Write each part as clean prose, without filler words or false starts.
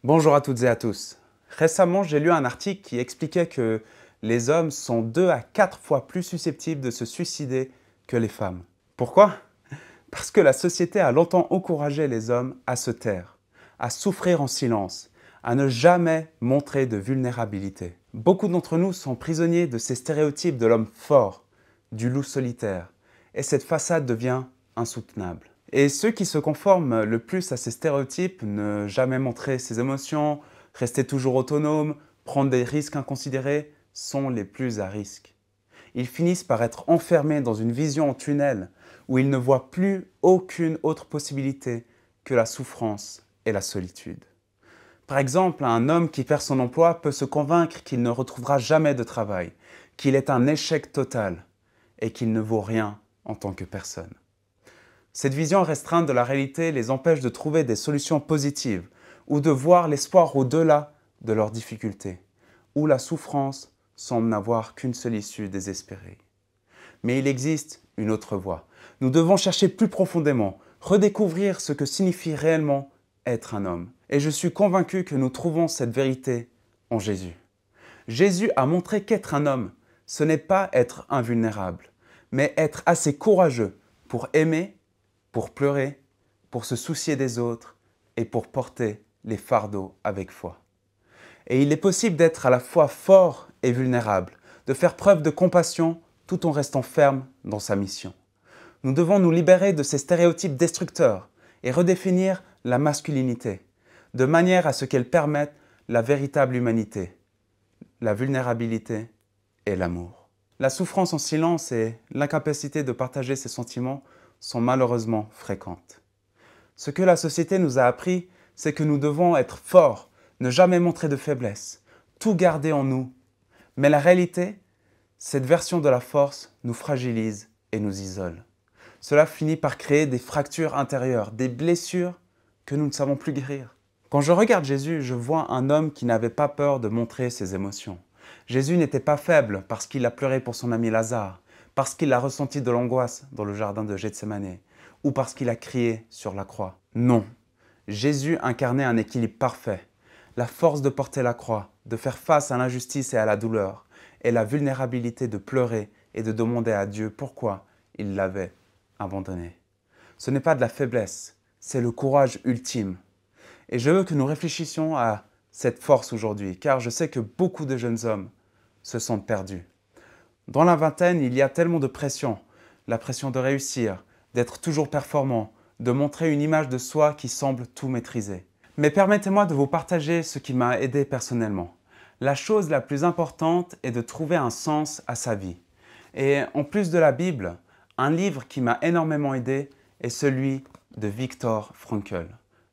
Bonjour à toutes et à tous. Récemment, j'ai lu un article qui expliquait que les hommes sont 2 à 4 fois plus susceptibles de se suicider que les femmes. Pourquoi? Parce que la société a longtemps encouragé les hommes à se taire, à souffrir en silence, à ne jamais montrer de vulnérabilité. Beaucoup d'entre nous sont prisonniers de ces stéréotypes de l'homme fort, du loup solitaire, et cette façade devient insoutenable. Et ceux qui se conforment le plus à ces stéréotypes, ne jamais montrer ses émotions, rester toujours autonome, prendre des risques inconsidérés, sont les plus à risque. Ils finissent par être enfermés dans une vision en tunnel où ils ne voient plus aucune autre possibilité que la souffrance et la solitude. Par exemple, un homme qui perd son emploi peut se convaincre qu'il ne retrouvera jamais de travail, qu'il est un échec total et qu'il ne vaut rien en tant que personne. Cette vision restreinte de la réalité les empêche de trouver des solutions positives ou de voir l'espoir au-delà de leurs difficultés, où la souffrance semble n'avoir qu'une seule issue désespérée. Mais il existe une autre voie. Nous devons chercher plus profondément, redécouvrir ce que signifie réellement être un homme. Et je suis convaincu que nous trouvons cette vérité en Jésus. Jésus a montré qu'être un homme, ce n'est pas être invulnérable, mais être assez courageux pour aimer, pour pleurer, pour se soucier des autres et pour porter les fardeaux avec foi. Et il est possible d'être à la fois fort et vulnérable, de faire preuve de compassion tout en restant ferme dans sa mission. Nous devons nous libérer de ces stéréotypes destructeurs et redéfinir la masculinité, de manière à ce qu'elle permette la véritable humanité, la vulnérabilité et l'amour. La souffrance en silence et l'incapacité de partager ses sentiments sont malheureusement fréquentes. Ce que la société nous a appris, c'est que nous devons être forts, ne jamais montrer de faiblesse, tout garder en nous. Mais la réalité, cette version de la force nous fragilise et nous isole. Cela finit par créer des fractures intérieures, des blessures que nous ne savons plus guérir. Quand je regarde Jésus, je vois un homme qui n'avait pas peur de montrer ses émotions. Jésus n'était pas faible parce qu'il a pleuré pour son ami Lazare, parce qu'il a ressenti de l'angoisse dans le jardin de Gethsémane, ou parce qu'il a crié sur la croix. Non, Jésus incarnait un équilibre parfait, la force de porter la croix, de faire face à l'injustice et à la douleur, et la vulnérabilité de pleurer et de demander à Dieu pourquoi il l'avait abandonné. Ce n'est pas de la faiblesse, c'est le courage ultime. Et je veux que nous réfléchissions à cette force aujourd'hui, car je sais que beaucoup de jeunes hommes se sentent perdus. Dans la vingtaine, il y a tellement de pression, la pression de réussir, d'être toujours performant, de montrer une image de soi qui semble tout maîtriser. Mais permettez-moi de vous partager ce qui m'a aidé personnellement. La chose la plus importante est de trouver un sens à sa vie. Et en plus de la Bible, un livre qui m'a énormément aidé est celui de Viktor Frankl.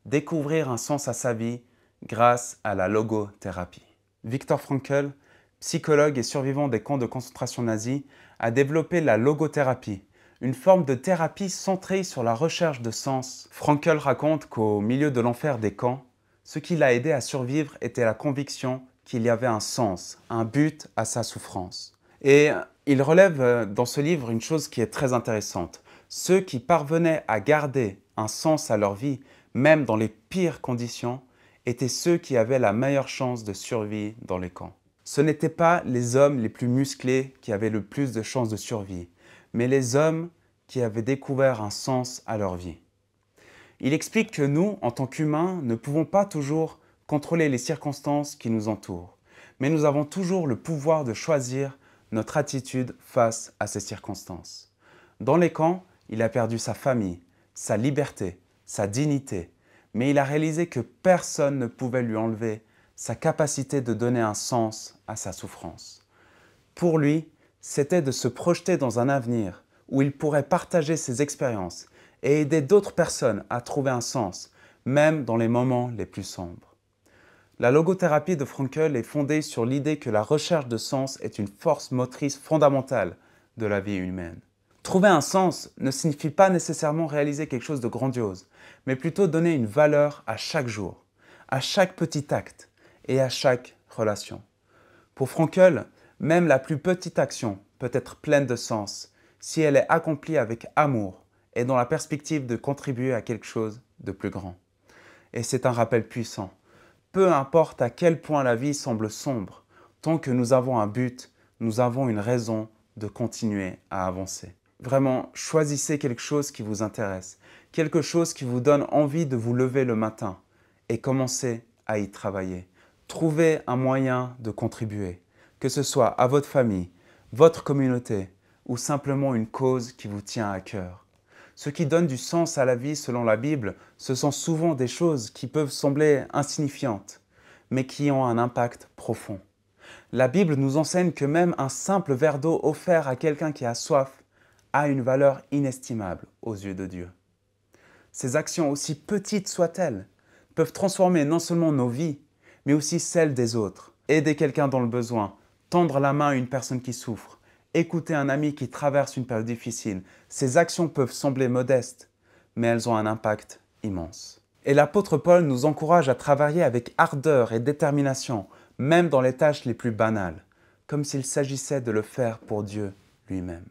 Découvrir un sens à sa vie grâce à la logothérapie. Viktor Frankl, psychologue et survivant des camps de concentration nazis, a développé la logothérapie, une forme de thérapie centrée sur la recherche de sens. Frankl raconte qu'au milieu de l'enfer des camps, ce qui l'a aidé à survivre était la conviction qu'il y avait un sens, un but à sa souffrance. Et il relève dans ce livre une chose qui est très intéressante. Ceux qui parvenaient à garder un sens à leur vie, même dans les pires conditions, étaient ceux qui avaient la meilleure chance de survie dans les camps. Ce n'étaient pas les hommes les plus musclés qui avaient le plus de chances de survie, mais les hommes qui avaient découvert un sens à leur vie. Il explique que nous, en tant qu'humains, ne pouvons pas toujours contrôler les circonstances qui nous entourent, mais nous avons toujours le pouvoir de choisir notre attitude face à ces circonstances. Dans les camps, il a perdu sa famille, sa liberté, sa dignité, mais il a réalisé que personne ne pouvait lui enlever sa capacité de donner un sens à sa souffrance. Pour lui, c'était de se projeter dans un avenir où il pourrait partager ses expériences et aider d'autres personnes à trouver un sens, même dans les moments les plus sombres. La logothérapie de Frankl est fondée sur l'idée que la recherche de sens est une force motrice fondamentale de la vie humaine. Trouver un sens ne signifie pas nécessairement réaliser quelque chose de grandiose, mais plutôt donner une valeur à chaque jour, à chaque petit acte et à chaque relation. Pour Frankl, même la plus petite action peut être pleine de sens si elle est accomplie avec amour et dans la perspective de contribuer à quelque chose de plus grand. Et c'est un rappel puissant. Peu importe à quel point la vie semble sombre, tant que nous avons un but, nous avons une raison de continuer à avancer. Vraiment, choisissez quelque chose qui vous intéresse, quelque chose qui vous donne envie de vous lever le matin et commencez à y travailler. Trouvez un moyen de contribuer, que ce soit à votre famille, votre communauté ou simplement une cause qui vous tient à cœur. Ce qui donne du sens à la vie selon la Bible, ce sont souvent des choses qui peuvent sembler insignifiantes, mais qui ont un impact profond. La Bible nous enseigne que même un simple verre d'eau offert à quelqu'un qui a soif a une valeur inestimable aux yeux de Dieu. Ces actions, aussi petites soient-elles, peuvent transformer non seulement nos vies, mais aussi celles des autres. Aider quelqu'un dans le besoin, tendre la main à une personne qui souffre, écouter un ami qui traverse une période difficile. Ces actions peuvent sembler modestes, mais elles ont un impact immense. Et l'apôtre Paul nous encourage à travailler avec ardeur et détermination, même dans les tâches les plus banales, comme s'il s'agissait de le faire pour Dieu lui-même.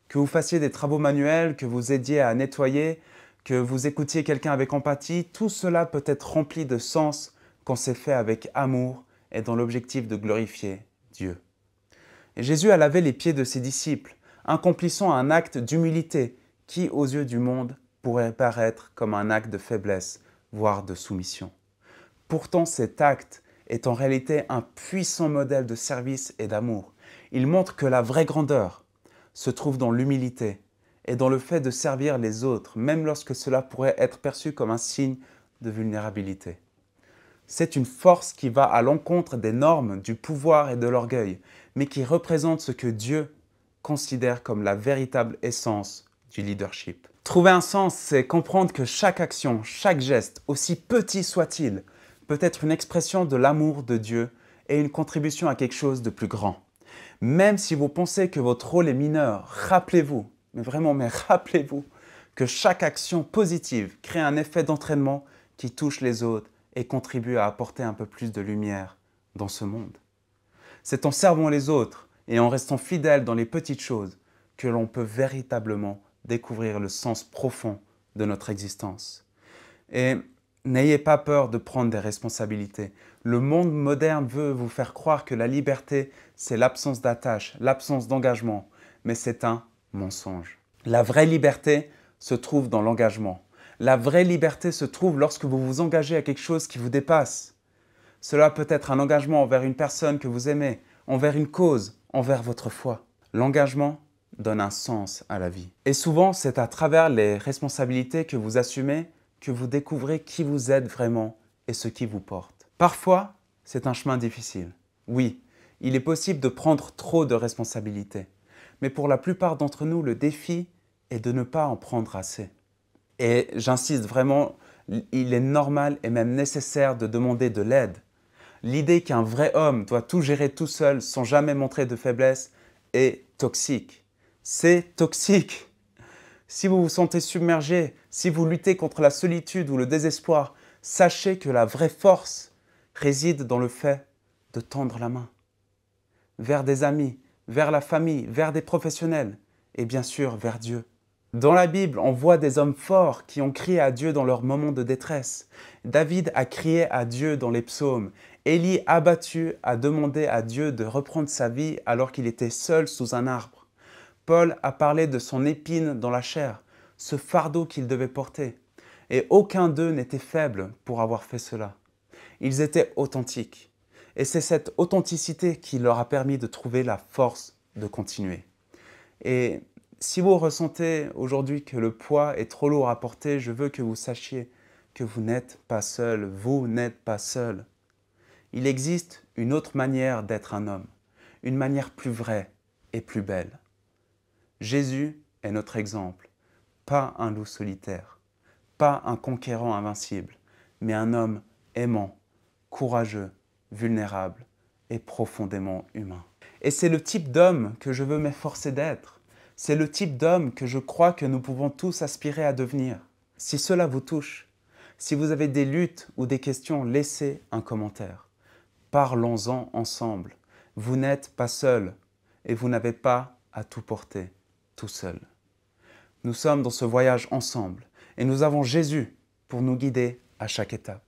Que vous fassiez des travaux manuels, que vous aidiez à nettoyer, que vous écoutiez quelqu'un avec empathie, tout cela peut être rempli de sens quand c'est fait avec amour et dans l'objectif de glorifier Dieu. Et Jésus a lavé les pieds de ses disciples, accomplissant un acte d'humilité qui, aux yeux du monde, pourrait paraître comme un acte de faiblesse, voire de soumission. Pourtant, cet acte est en réalité un puissant modèle de service et d'amour. Il montre que la vraie grandeur se trouve dans l'humilité et dans le fait de servir les autres, même lorsque cela pourrait être perçu comme un signe de vulnérabilité. C'est une force qui va à l'encontre des normes, du pouvoir et de l'orgueil, mais qui représente ce que Dieu considère comme la véritable essence du leadership. Trouver un sens, c'est comprendre que chaque action, chaque geste, aussi petit soit-il, peut être une expression de l'amour de Dieu et une contribution à quelque chose de plus grand. Même si vous pensez que votre rôle est mineur, rappelez-vous, mais rappelez-vous que chaque action positive crée un effet d'entraînement qui touche les autres et contribue à apporter un peu plus de lumière dans ce monde. C'est en servant les autres et en restant fidèle dans les petites choses que l'on peut véritablement découvrir le sens profond de notre existence. Et n'ayez pas peur de prendre des responsabilités. Le monde moderne veut vous faire croire que la liberté, c'est l'absence d'attache, l'absence d'engagement, mais c'est un mensonge. La vraie liberté se trouve dans l'engagement. La vraie liberté se trouve lorsque vous vous engagez à quelque chose qui vous dépasse. Cela peut être un engagement envers une personne que vous aimez, envers une cause, envers votre foi. L'engagement donne un sens à la vie. Et souvent, c'est à travers les responsabilités que vous assumez que vous découvrez qui vous êtes vraiment et ce qui vous porte. Parfois, c'est un chemin difficile. Oui, il est possible de prendre trop de responsabilités. Mais pour la plupart d'entre nous, le défi est de ne pas en prendre assez. Et j'insiste vraiment, il est normal et même nécessaire de demander de l'aide. L'idée qu'un vrai homme doit tout gérer tout seul sans jamais montrer de faiblesse est toxique. C'est toxique. Si vous vous sentez submergé, si vous luttez contre la solitude ou le désespoir, sachez que la vraie force réside dans le fait de tendre la main. Vers des amis, vers la famille, vers des professionnels et bien sûr vers Dieu. Dans la Bible, on voit des hommes forts qui ont crié à Dieu dans leurs moments de détresse. David a crié à Dieu dans les psaumes. Élie, abattu, a demandé à Dieu de reprendre sa vie alors qu'il était seul sous un arbre. Paul a parlé de son épine dans la chair, ce fardeau qu'il devait porter. Et aucun d'eux n'était faible pour avoir fait cela. Ils étaient authentiques. Et c'est cette authenticité qui leur a permis de trouver la force de continuer. Et si vous ressentez aujourd'hui que le poids est trop lourd à porter, je veux que vous sachiez que vous n'êtes pas seul, vous n'êtes pas seul. Il existe une autre manière d'être un homme, une manière plus vraie et plus belle. Jésus est notre exemple, pas un loup solitaire, pas un conquérant invincible, mais un homme aimant, courageux, vulnérable et profondément humain. Et c'est le type d'homme que je veux m'efforcer d'être. C'est le type d'homme que je crois que nous pouvons tous aspirer à devenir. Si cela vous touche, si vous avez des luttes ou des questions, laissez un commentaire. Parlons-en ensemble. Vous n'êtes pas seul et vous n'avez pas à tout porter tout seul. Nous sommes dans ce voyage ensemble et nous avons Jésus pour nous guider à chaque étape.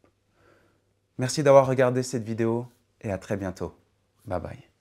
Merci d'avoir regardé cette vidéo et à très bientôt. Bye bye.